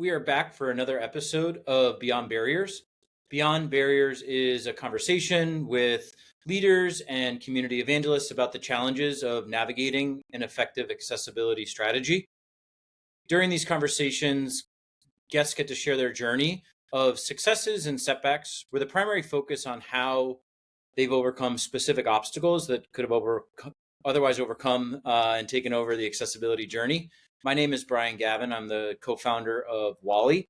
We are back for another episode of Beyond Barriers. Beyond Barriers is a conversation with leaders and community evangelists about the challenges of navigating an effective accessibility strategy. During these conversations, guests get to share their journey of successes and setbacks with a primary focus on how they've overcome specific obstacles that could have otherwise overcome and taken over the accessibility journey. My name is Brian Gavin. I'm the co-founder of Wally.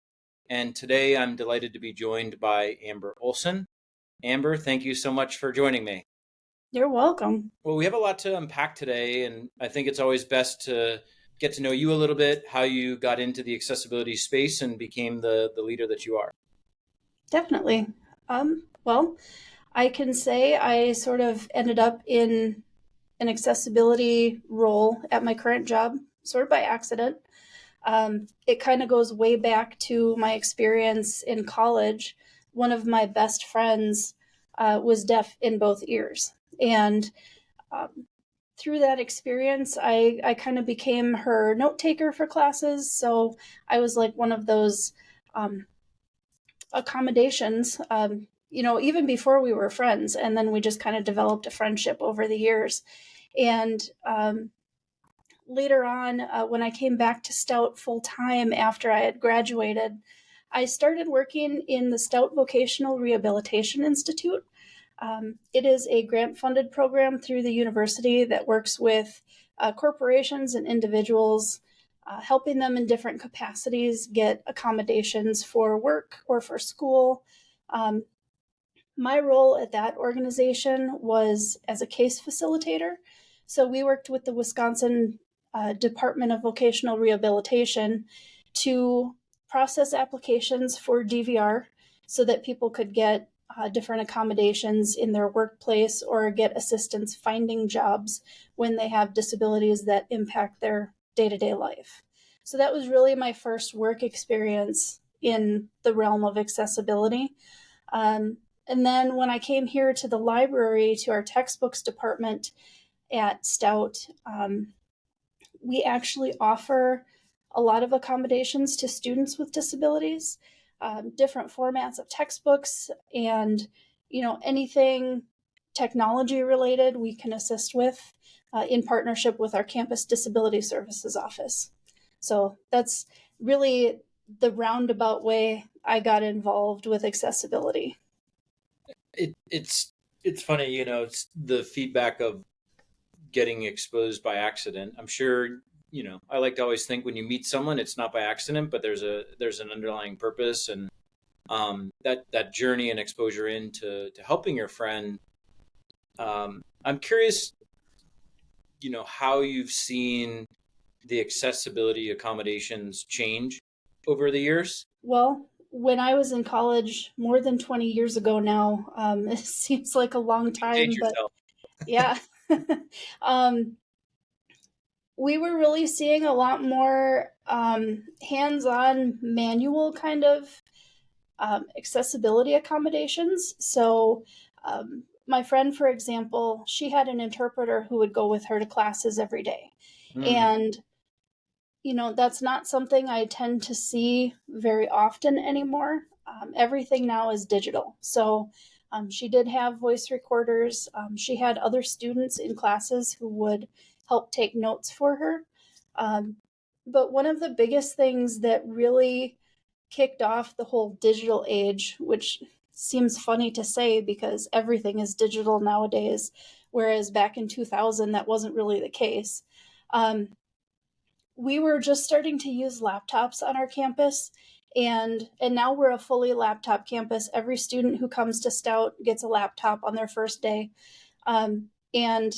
And today I'm delighted to be joined by Amber Olson. Amber, thank you so much for joining me. You're welcome. Well, we have a lot to unpack today, and I think it's always best to get to know you a little bit, how you got into the accessibility space and became the leader that you are. Definitely. Well, I can say I sort of ended up in an accessibility role at my current job, sort of by accident. It kind of goes way back to my experience in college. One of my best friends was deaf in both ears. And through that experience, I kind of became her note taker for classes. So I was like one of those accommodations, even before we were friends. And then we just kind of developed a friendship over the years. And later on, when I came back to Stout full time after I had graduated, I started working in the Stout Vocational Rehabilitation Institute. It is a grant-funded program through the university that works with corporations and individuals, helping them in different capacities get accommodations for work or for school. My role at that organization was as a case facilitator. So we worked with the Wisconsin Department of Vocational Rehabilitation to process applications for DVR so that people could get different accommodations in their workplace or get assistance finding jobs when they have disabilities that impact their day-to-day life. So that was really my first work experience in the realm of accessibility. And then when I came here to the library, to our textbooks department at Stout, we actually offer a lot of accommodations to students with disabilities, different formats of textbooks, and anything technology related we can assist with in partnership with our campus disability services office. So that's really the roundabout way I got involved with accessibility. It's funny, it's the feedback of getting exposed by accident. I'm sure, I like to always think when you meet someone, it's not by accident, but there's an underlying purpose, and that journey and exposure into helping your friend. I'm curious, how you've seen the accessibility accommodations change over the years. Well, when I was in college more than 20 years ago now, it seems like a long time, but yeah. We were really seeing a lot more hands-on manual kind of accessibility accommodations. So my friend, for example, she had an interpreter who would go with her to classes every day. And that's not something I tend to see very often anymore. Everything now is digital. So she did have voice recorders. She had other students in classes who would help take notes for her. But one of the biggest things that really kicked off the whole digital age, which seems funny to say because everything is digital nowadays, whereas back in 2000, that wasn't really the case. We were just starting to use laptops on our campus, and now we're a fully laptop campus. Every student who comes to Stout gets a laptop on their first day. And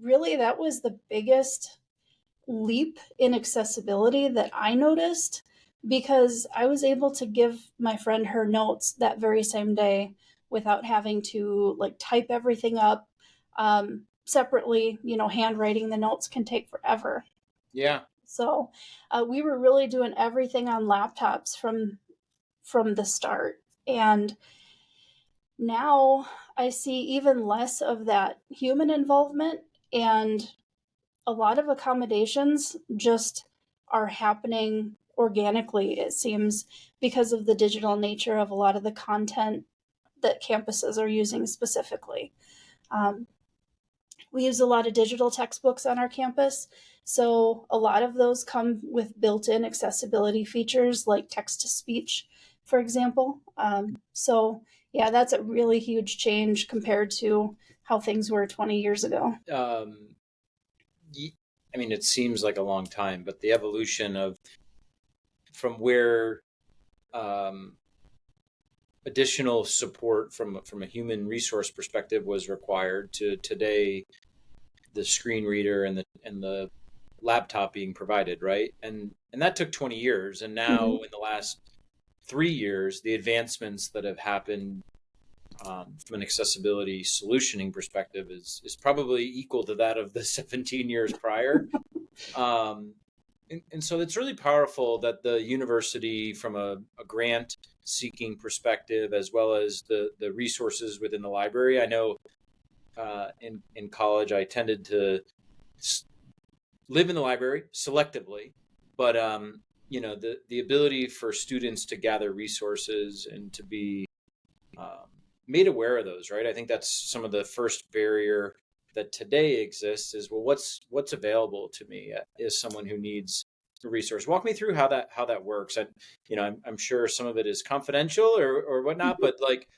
really, that was the biggest leap in accessibility that I noticed, because I was able to give my friend her notes that very same day without having to type everything up separately. Handwriting the notes can take forever. Yeah. So we were really doing everything on laptops from the start. And now I see even less of that human involvement, and a lot of accommodations just are happening organically, it seems, because of the digital nature of a lot of the content that campuses are using specifically. Um, we use a lot of digital textbooks on our campus, so a lot of those come with built-in accessibility features like text-to-speech, for example. So yeah, that's a really huge change compared to how things were 20 years ago. Um, I mean, it seems like a long time, but the evolution of from where um, additional support from a human resource perspective was required to today, the screen reader and the laptop being provided, right? And that took 20 years, and now Mm-hmm. in the last 3 years, the advancements that have happened from an accessibility solutioning perspective is probably equal to that of the 17 years prior. Um, and so it's really powerful that the university, from a grant seeking perspective, as well as the resources within the library. I know in college, I tended to live in the library selectively, but the ability for students to gather resources and to be um, made aware of those, right? I think that's some of the first barrier that today exists is, well, what's available to me as someone who needs a resource. Walk me through how that works. I'm sure some of it is confidential or whatnot, but like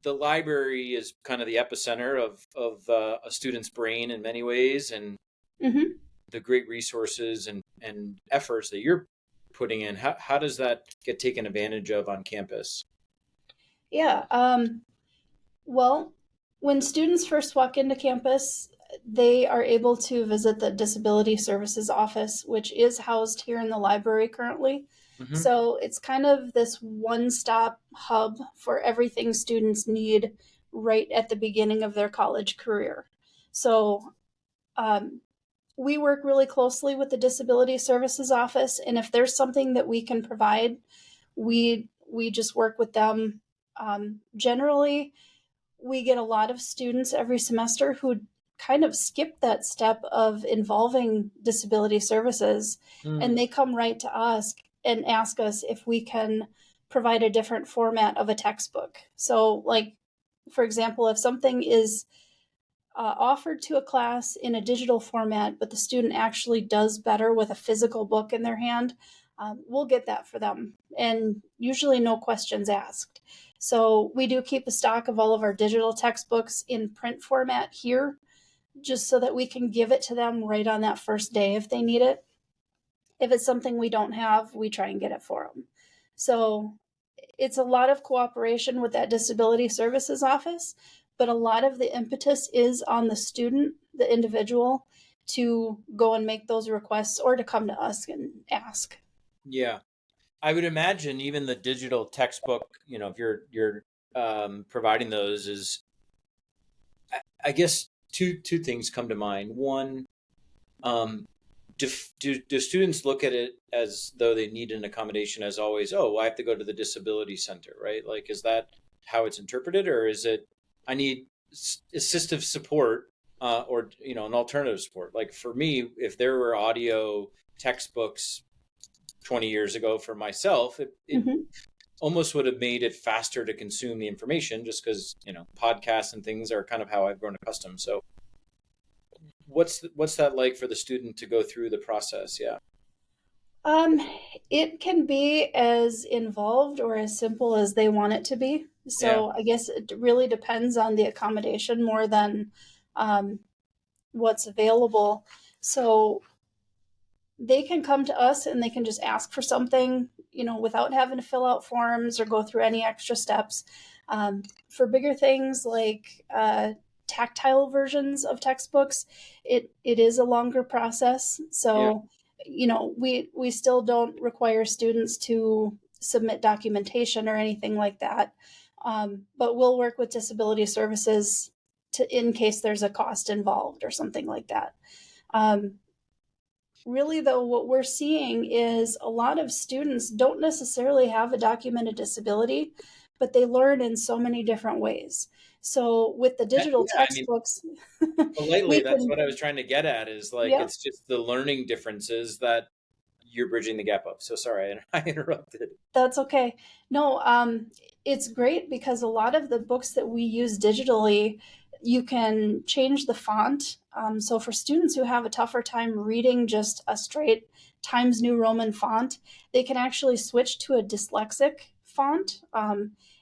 the library is kind of the epicenter of a student's brain in many ways, and Mm-hmm. the great resources and efforts that you're putting in. How does that get taken advantage of on campus? Yeah. Well, when students first walk into campus, they are able to visit the Disability Services Office, which is housed here in the library currently. Mm-hmm. So it's kind of this one stop hub for everything students need right at the beginning of their college career. So um, we work really closely with the Disability Services Office, and if there's something that we can provide, we just work with them. Generally, we get a lot of students every semester who kind of skip that step of involving disability services, and Mm. they come right to us and ask us if we can provide a different format of a textbook. So, like, for example, if something is offered to a class in a digital format, but the student actually does better with a physical book in their hand, we'll get that for them. And usually, no questions asked. So, we do keep a stock of all of our digital textbooks in print format here, just so that we can give it to them right on that first day if they need it. If it's something we don't have, we try and get it for them. So, it's a lot of cooperation with that disability services office, but a lot of the impetus is on the student, the individual, to go and make those requests or to come to us and ask. Yeah, I would imagine even the digital textbook, if you're providing those, is I guess two things come to mind. One, um, do students look at it as though they need an accommodation as always? Oh, well, I have to go to the disability center, right? Like, is that how it's interpreted, or is it I need assistive support, or an alternative support? Like for me, if there were audio textbooks 20 years ago for myself, it Mm-hmm. almost would have made it faster to consume the information, just because podcasts and things are kind of how I've grown accustomed. So what's that like for the student to go through the process? Yeah. Um, it can be as involved or as simple as they want it to be. Yeah. So I guess it really depends on the accommodation more than um, what's available. So they can come to us and they can just ask for something, without having to fill out forms or go through any extra steps. For bigger things like tactile versions of textbooks, it is a longer process. Yeah. So, we still don't require students to submit documentation or anything like that. But we'll work with disability services in case there's a cost involved or something like that. Um, Really, though, what we're seeing is a lot of students don't necessarily have a documented disability, but they learn in so many different ways. So with the digital Yeah, I mean, textbooks, politely, we that's can, what I was trying to get at, is like yep, it's just the learning differences that you're bridging the gap of. So sorry, I interrupted. That's okay. No, it's great because a lot of the books that we use digitally, you can change the font. So for students who have a tougher time reading just a straight Times New Roman font, they can actually switch to a dyslexic font.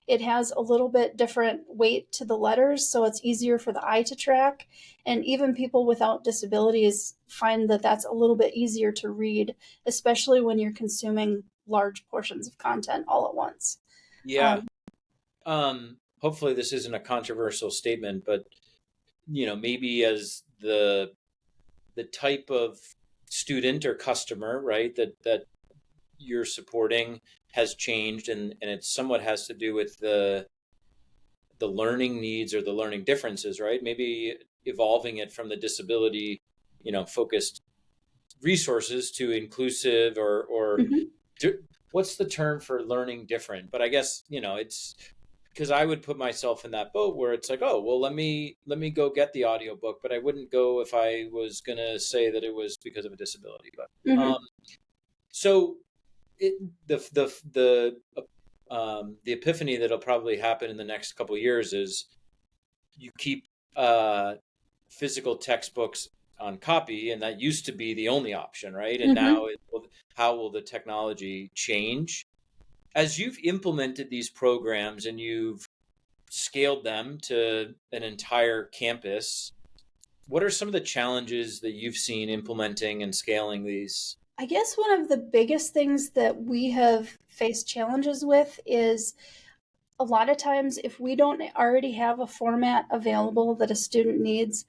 It has a little bit different weight to the letters, so it's easier for the eye to track. And even people without disabilities find that that's a little bit easier to read, especially when you're consuming large portions of content all at once. Yeah. Hopefully this isn't a controversial statement, but maybe as the type of student or customer, right, that you're supporting has changed, and it somewhat has to do with the learning needs or the learning differences, right? Maybe evolving it from the disability, focused resources to inclusive or Mhm. what's the term for learning different? But I guess, it's because I would put myself in that boat where it's like, oh, well, let me go get the audiobook, but I wouldn't go if I was going to say that it was because of a disability. But Mhm. so it, the epiphany that'll probably happen in the next couple of years is you keep uh, physical textbooks on copy, and that used to be the only option, right? And now, Mhm. how will the technology change as you've implemented these programs and you've scaled them to an entire campus? What are some of the challenges that you've seen implementing and scaling these? I guess one of the biggest things that we have faced challenges with is a lot of times if we don't already have a format available that a student needs,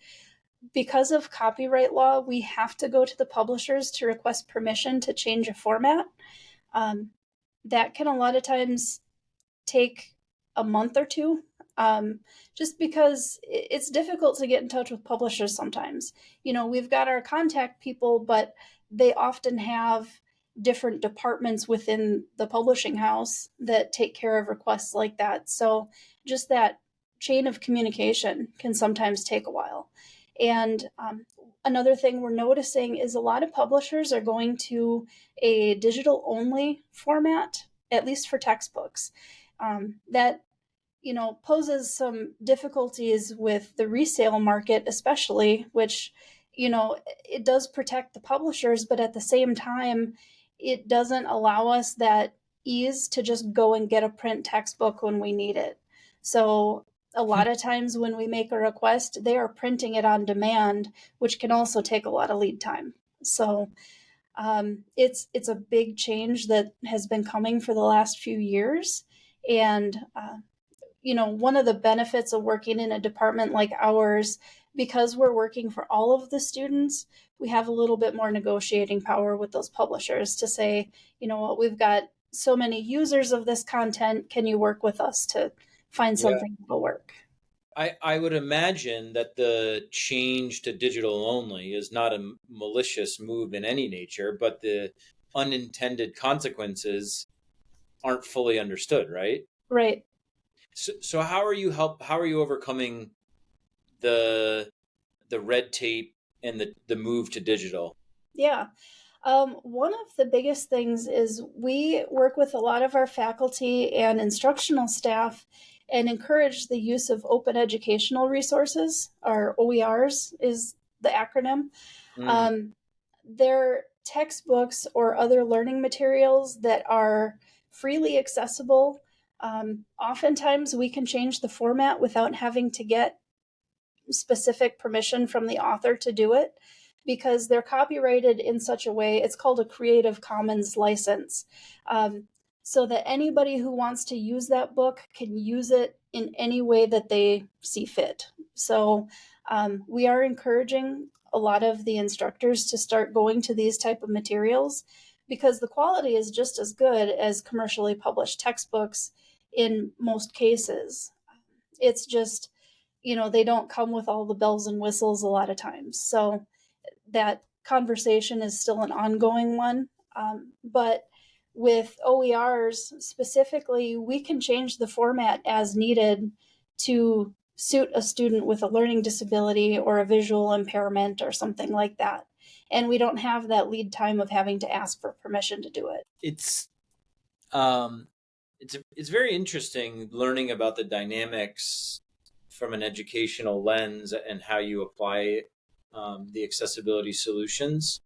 because of copyright law, we have to go to the publishers to request permission to change a format. Um, that can a lot of times take a month or two, um, just because it's difficult to get in touch with publishers sometimes. We've got our contact people, but they often have different departments within the publishing house that take care of requests like that. So just that chain of communication can sometimes take a while. And another thing we're noticing is a lot of publishers are going to a digital only format, at least for textbooks. That poses some difficulties with the resale market, especially, which it does protect the publishers, but at the same time, it doesn't allow us that ease to just go and get a print textbook when we need it. So a lot of times when we make a request, they are printing it on demand, which can also take a lot of lead time. So it's a big change that has been coming for the last few years, and one of the benefits of working in a department like ours, because we're working for all of the students, we have a little bit more negotiating power with those publishers to say, you know what, we've got so many users of this content. Can you work with us to find Yeah. something that'll work? I would imagine that the change to digital only is not a malicious move in any nature, but the unintended consequences aren't fully understood, right? Right. So how are you overcoming the the red tape and the move to digital? Yeah. One of the biggest things is we work with a lot of our faculty and instructional staff and encourage the use of open educational resources, or OERs is the acronym. Mm. Um, they're textbooks or other learning materials that are freely accessible. Oftentimes, we can change the format without having to get specific permission from the author to do it because they're copyrighted in such a way. It's called a Creative Commons license. Um, so that anybody who wants to use that book can use it in any way that they see fit. So we are encouraging a lot of the instructors to start going to these type of materials because the quality is just as good as commercially published textbooks in most cases. It's just, they don't come with all the bells and whistles a lot of times. So that conversation is still an ongoing one. But with OERs specifically, we can change the format as needed to suit a student with a learning disability or a visual impairment or something like that. and we don't have that lead time of having to ask for permission to do it. Um, it's very interesting learning about the dynamics from an educational lens and how you apply the accessibility solutions.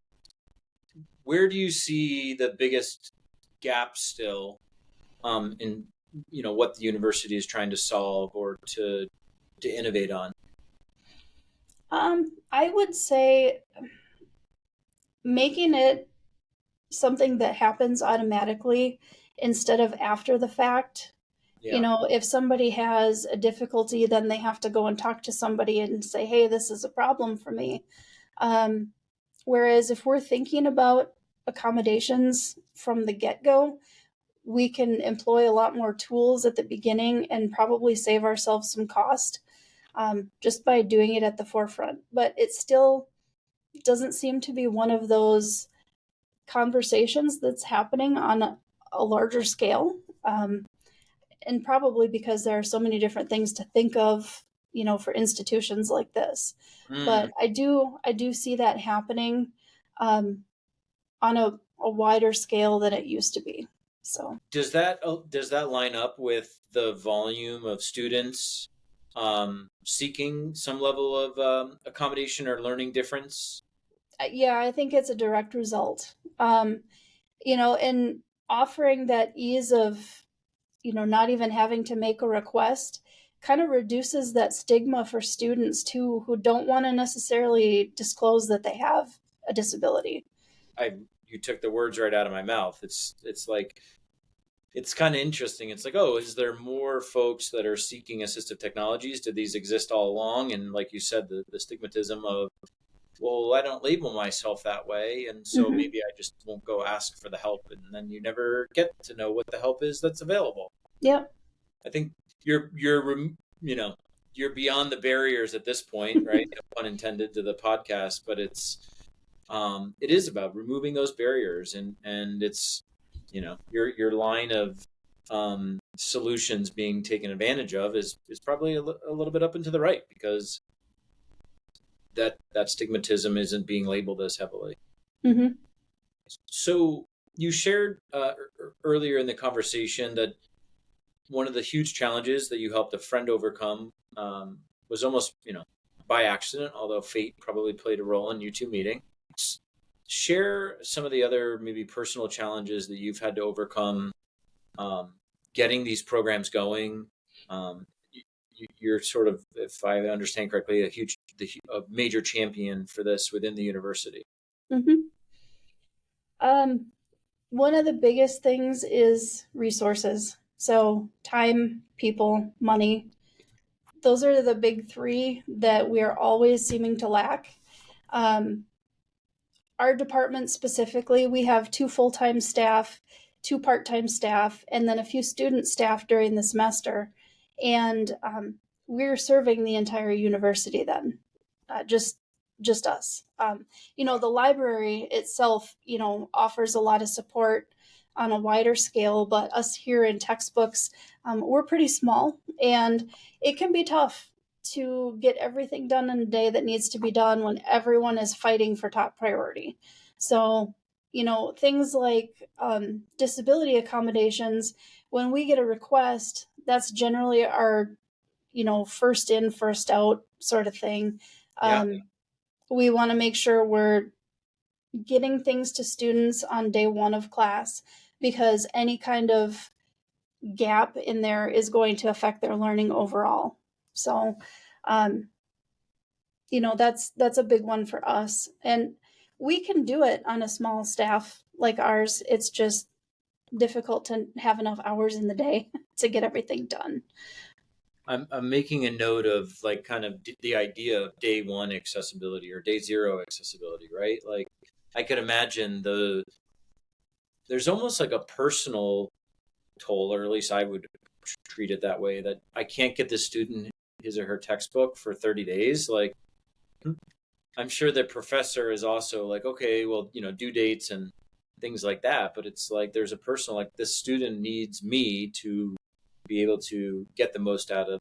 Where do you see the biggest gap still in what the university is trying to solve or to innovate on? I would say making it something that happens automatically instead of after the fact. Yeah, If somebody has a difficulty, then they have to go and talk to somebody and say, hey, this is a problem for me. Um, Whereas if we're thinking about accommodations from the get go, we can employ a lot more tools at the beginning and probably save ourselves some cost just by doing it at the forefront. But it still doesn't seem to be one of those conversations that's happening on a larger scale. And probably because there are so many different things to think of, for institutions like this. mm. But I do see that happening on a wider scale than it used to be. So Does that line up with the volume of students seeking some level of accommodation or learning difference? yeah, I think it's a direct result. And offering that ease of not even having to make a request kind of reduces that stigma for students too who don't want to necessarily disclose that they have a disability. I You took the words right out of my mouth. It's like it's kind of interesting. It's like, oh, is there more folks that are seeking assistive technologies? Did these exist all along? And like you said, the stigmatism of, well, I don't label myself that way, and so Mm-hmm. maybe I just won't go ask for the help, and then you never get to know what the help is that's available. Yep. I think you know you're beyond the barriers at this point, right? No pun intended to the podcast, but it is about removing those barriers, and it's your line of solutions being taken advantage of is probably a little bit up and to the right because that stigmatism isn't being labeled as heavily. Mm-hmm. So you shared earlier in the conversation that one of the huge challenges that you helped a friend overcome was almost by accident, although fate probably played a role in you two meeting. Share some of the other maybe personal challenges that you've had to overcome um, getting these programs going. You're sort of, if I understand correctly, a major champion for this within the university. Mm-hmm. um, One of the biggest things is resources, so time, people, money. Those are the big three that we are always seeming to lack. um, our department specifically, we have 2 full-time staff, 2 part-time staff, and then a few student staff during the semester. And we're serving the entire university then, just us. The library itself, offers a lot of support on a wider scale, but us here in textbooks, we're pretty small, and it can be tough to get everything done in a day that needs to be done when everyone is fighting for top priority. So, things like disability accommodations, when we get a request, that's generally our, first in, first out sort of thing. Yeah, We want to make sure we're getting things to students on day one of class because any kind of gap in there is going to affect their learning overall. So, um, that's a big one for us, and we can do it on a small staff like ours. It's just difficult to have enough hours in the day to get everything done. I'm making a note of like kind of the idea of day one accessibility or day zero accessibility, right? Like I could imagine there's almost like a personal toll, or at least I would treat it that way, that I can't get the student his or her textbook for 30 days. Like I'm sure the professor is also like, okay, well, due dates and things like that. But it's like there's a personal, like this student needs me to be able to get the most out of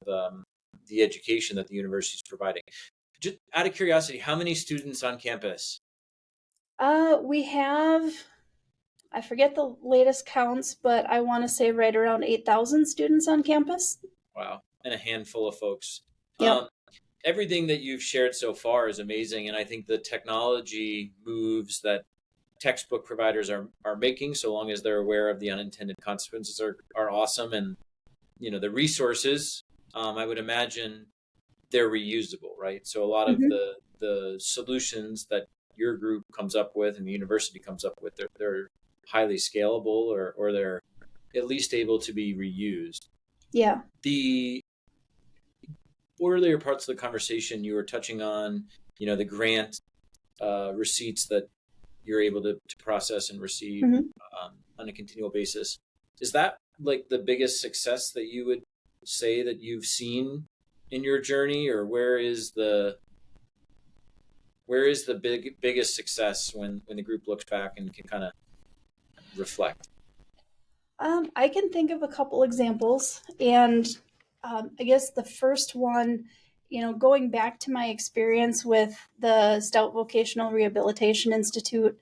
the education that the university is providing. Just out of curiosity, how many students on campus? We have, I forget the latest counts, but I want to say right around 8,000 students on campus. Wow. And a handful of folks. Yep. Everything that you've shared so far is amazing. And I think the technology moves that textbook providers are making, so long as they're aware of the unintended consequences, are awesome. And, the resources, I would imagine they're reusable, right? So a lot of Hmm. the solutions that your group comes up with and the university comes up with, they're highly scalable, or they're at least able to be reused. Yeah. The earlier parts of the conversation, you were touching on, the grant receipts that you're able to process and receive Hmm. on a continual basis. Is that like the biggest success that you would say that you've seen in your journey, or where is the biggest success when the group looks back and can kind of reflect? I can think of a couple examples, and I guess the first one, going back to my experience with the Stout Vocational Rehabilitation Institute,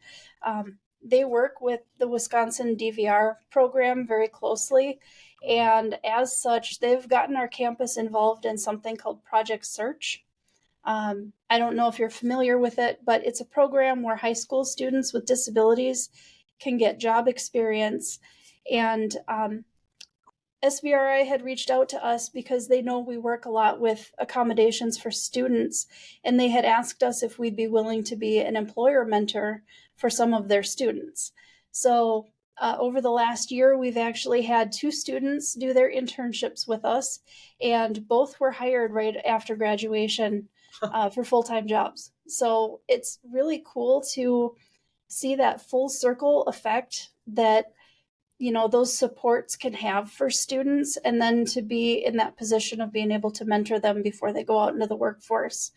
they work with the Wisconsin DVR program very closely, and as such, they've gotten our campus involved in something called Project Search. I don't know if you're familiar with it, but it's a program where high school students with disabilities can get job experience. And SVRI had reached out to us because they know we work a lot with accommodations for students, and they had asked us if we'd be willing to be an employer mentor for some of their students. So, over the last year, we've actually had two students do their internships with us, and both were hired right after graduation for full time jobs. So, it's really cool to see that full circle effect that those supports can have for students, and then to be in that position of being able to mentor them before they go out into the workforce.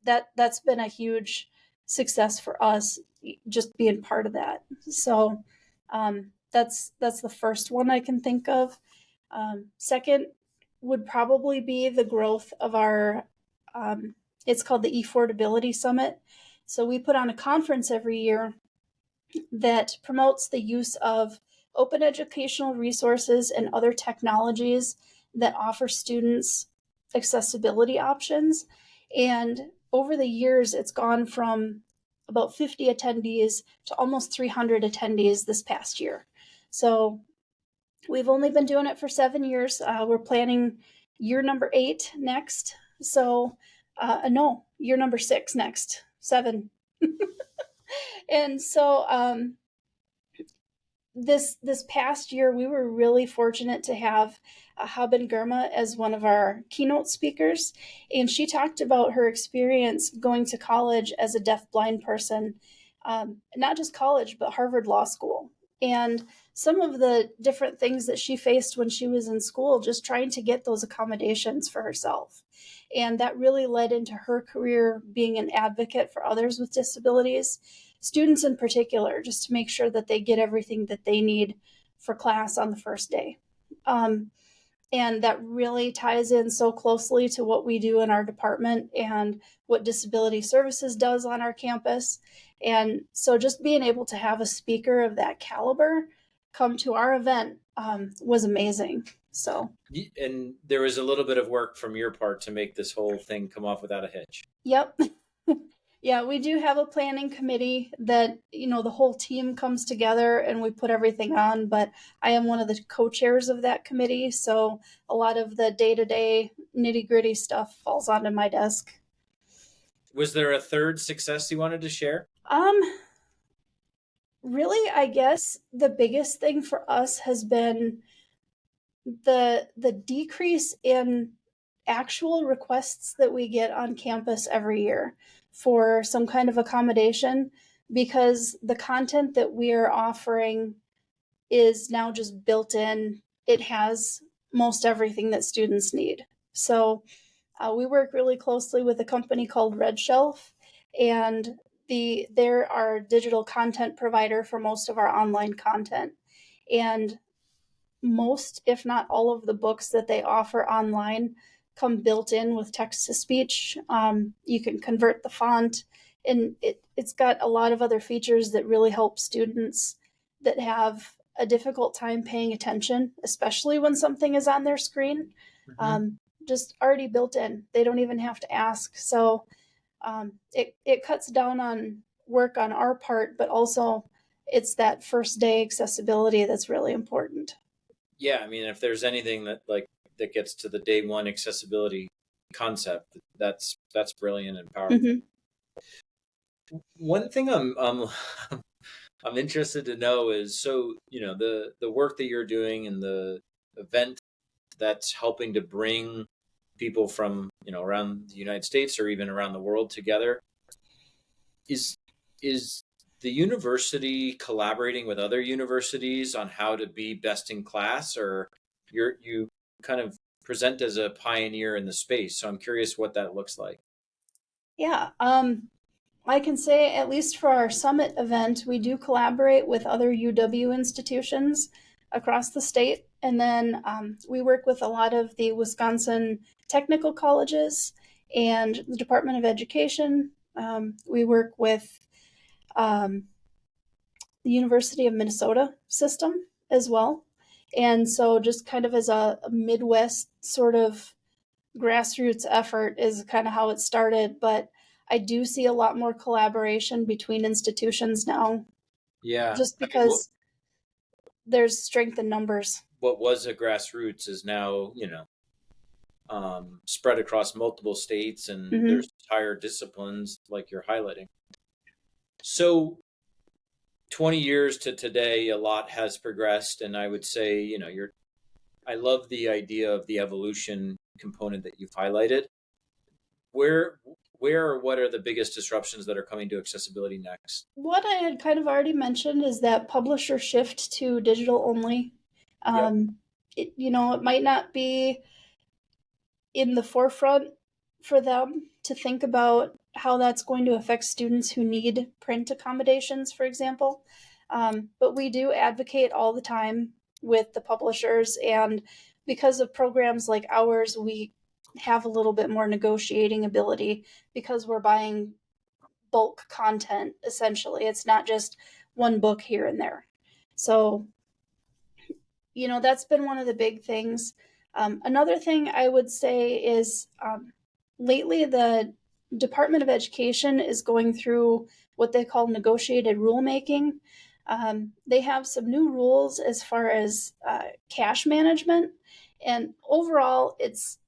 That's been a huge success for us, just being part of that. So that's the first one I can think of. Second would probably be the growth of our it's called the eFordability Summit. So we put on a conference every year that promotes the use of open educational resources and other technologies that offer students accessibility options. And over the years, it's gone from about 50 attendees to almost 300 attendees this past year. So we've only been doing it for 7 years. We're planning year number 8 next. So, no, year number 6 next. 7. And so, this past year, we were really fortunate to have Haben Gurma as one of our keynote speakers, and she talked about her experience going to college as a deaf-blind person, not just college, but Harvard Law School, and some of the different things that she faced when she was in school, just trying to get those accommodations for herself. And that really led into her career being an advocate for others with disabilities, students in particular, just to make sure that they get everything that they need for class on the first day. Um, and that really ties in so closely to what we do in our department and what disability services does on our campus. And so just being able to have a speaker of that caliber come to our event was amazing. So, And there was a little bit of work from your part to make this whole thing come off without a hitch. yep. Yeah, we do have a planning committee that, the whole team comes together and we put everything on, but I am one of the co-chairs of that committee, so a lot of the day-to-day nitty-gritty stuff falls onto my desk. Was there a third success you wanted to share? Um, Really, I guess the biggest thing for us has been the decrease in actual requests that we get on campus every year for some kind of accommodation, because the content that we are offering is now just built in. It has most everything that students need. So we work really closely with a company called Red Shelf, and they're our digital content provider for most of our online content. And most, if not all, of the books that they offer online come built in with text to speech. You can convert the font And it's got a lot of other features that really help students that have a difficult time paying attention, especially when something is on their screen. Mm-hmm. Um, just already built in. They don't even have to ask. So it cuts down on work on our part, but also it's that first day accessibility that's really important. Yeah, I mean, if there's anything that gets to the day one accessibility concept, that's brilliant and powerful. Mm-hmm. One thing I'm interested to know is, so the work that you're doing and the event that's helping to bring people from around the United States or even around the world together, is is the university collaborating with other universities on how to be best in class, or you kind of present as a pioneer in the space? So I'm curious what that looks like. Yeah. I can say, at least for our summit event, we do collaborate with other UW institutions across the state. And then we work with a lot of the Wisconsin technical colleges and the Department of Education. We work with um, the University of Minnesota system as well. And so, just kind of as a Midwest sort of grassroots effort, is kind of how it started. But I do see a lot more collaboration between institutions now, Yeah, just I mean, because there's strength in numbers. what was a grassroots is now spread across multiple states, and Hmm. there's entire disciplines like you're highlighting. So 20 years to today, a lot has progressed, and I would say, I love the idea of the evolution component that you've highlighted. Where where or what are the biggest disruptions that are coming to accessibility next? What I had kind of already mentioned is that publisher shift to digital only. Yep. Um, it might not be in the forefront for them to think about how that's going to affect students who need print accommodations, for example. But we do advocate all the time with the publishers, and because of programs like ours, we have a little bit more negotiating ability because we're buying bulk content essentially. It's not just one book here and there. So that's been one of the big things. Another thing I would say is lately the Department of Education is going through what they call negotiated rulemaking. They have some new rules as far as cash management, and overall, it's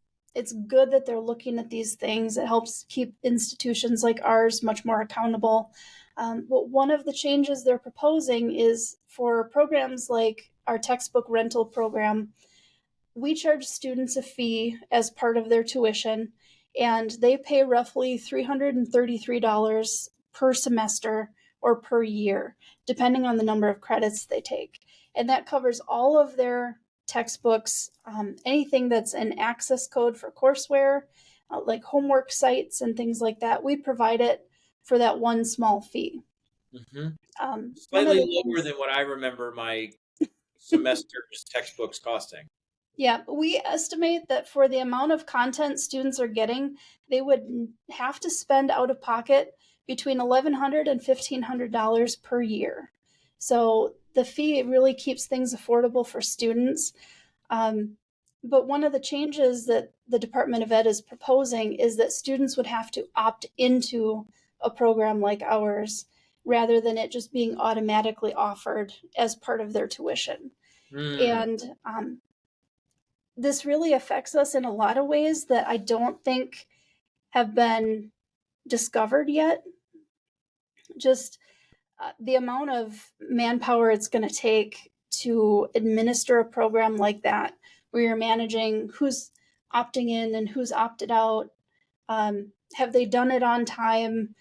good that they're looking at these things. It helps keep institutions like ours much more accountable. But one of the changes they're proposing is for programs like our textbook rental program, we charge students a fee as part of their tuition, and they pay roughly $333 per semester or per year, depending on the number of credits they take. And that covers all of their textbooks, anything that's an access code for courseware, like homework sites and things like that. We provide it for that one small fee. Hmm. One of Slightly the lower things, than what I remember my semester's textbooks costing. yeah, we estimate that for the amount of content students are getting, they would have to spend out of pocket between $1,100 and $1,500 per year. So the fee really keeps things affordable for students. Um, but one of the changes that the Department of Ed is proposing is that students would have to opt into a program like ours rather than it just being automatically offered as part of their tuition. Hmm. And this really affects us in a lot of ways that I don't think have been discovered yet. Just the amount of manpower it's going to take to administer a program like that, where you're managing who's opting in and who's opted out. Have they done it on time?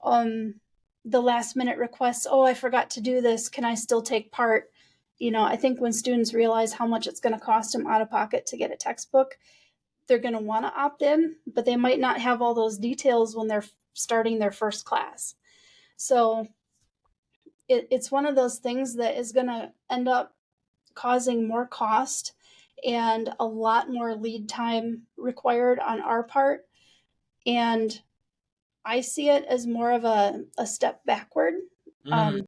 The last minute requests, oh, I forgot to do this. Can I still take part? I think when students realize how much it's going to cost them out of pocket to get a textbook, they're going to want to opt in, but they might not have all those details when they're starting their first class. So it's one of those things that is going to end up causing more cost and a lot more lead time required on our part. And I see it as more of a step backward. Mm, Um,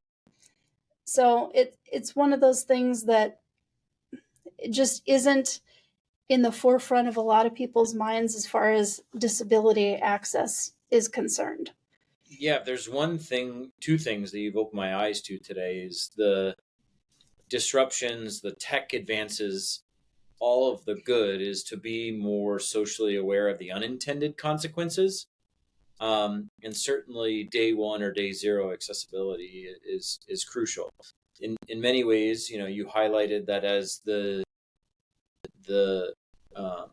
so it's one of those things that it just isn't in the forefront of a lot of people's minds as far as disability access is concerned. yeah, there's two things that you've opened my eyes to today is the disruptions, the tech advances, all of the good is to be more socially aware of the unintended consequences. And certainly day one or day zero accessibility is crucial. In many ways, you highlighted that as the um,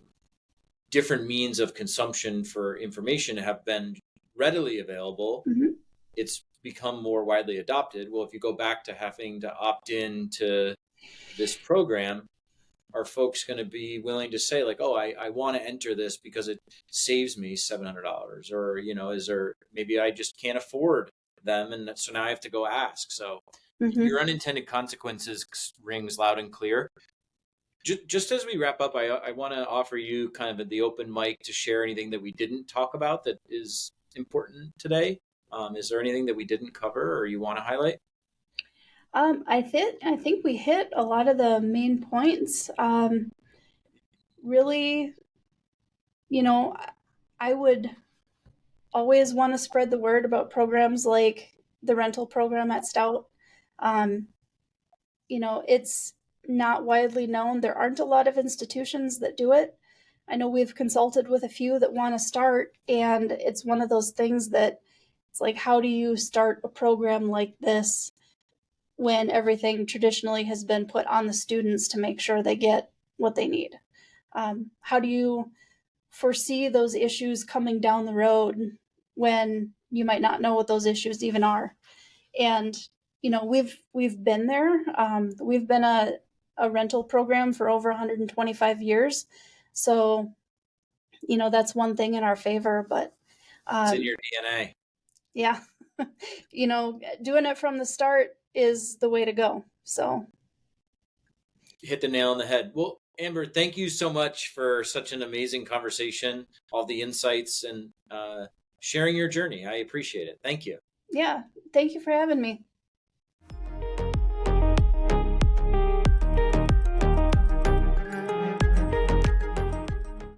different means of consumption for information have been readily available, Mm-hmm. it's become more widely adopted. Well, if you go back to having to opt in to this program, are folks going to be willing to say like, oh, I want to enter this because it saves me $700, or is there, maybe I just can't afford them, and so now I have to go ask. So Mm-hmm. your unintended consequences rings loud and clear. Just as we wrap up, I want to offer you kind of the open mic to share anything that we didn't talk about that is important today. Is there anything that we didn't cover or you want to highlight? I think we hit a lot of the main points. Really, you know, I would always want to spread the word about programs like the rental program at Stout. Um, it's not widely known. There aren't a lot of institutions that do it. I know we've consulted with a few that want to start, and it's one of those things that it's like, how do you start a program like this when everything traditionally has been put on the students to make sure they get what they need? How do you foresee those issues coming down the road when you might not know what those issues even are? And we've been there. We've been a rental program for over 125 years, so that's one thing in our favor. But It's in um, your DNA. yeah, doing it from the start is the way to go. So Hit the nail on the head. Well, Amber, thank you so much for such an amazing conversation, all the insights, and sharing your journey. I appreciate it. Thank you. yeah, thank you for having me.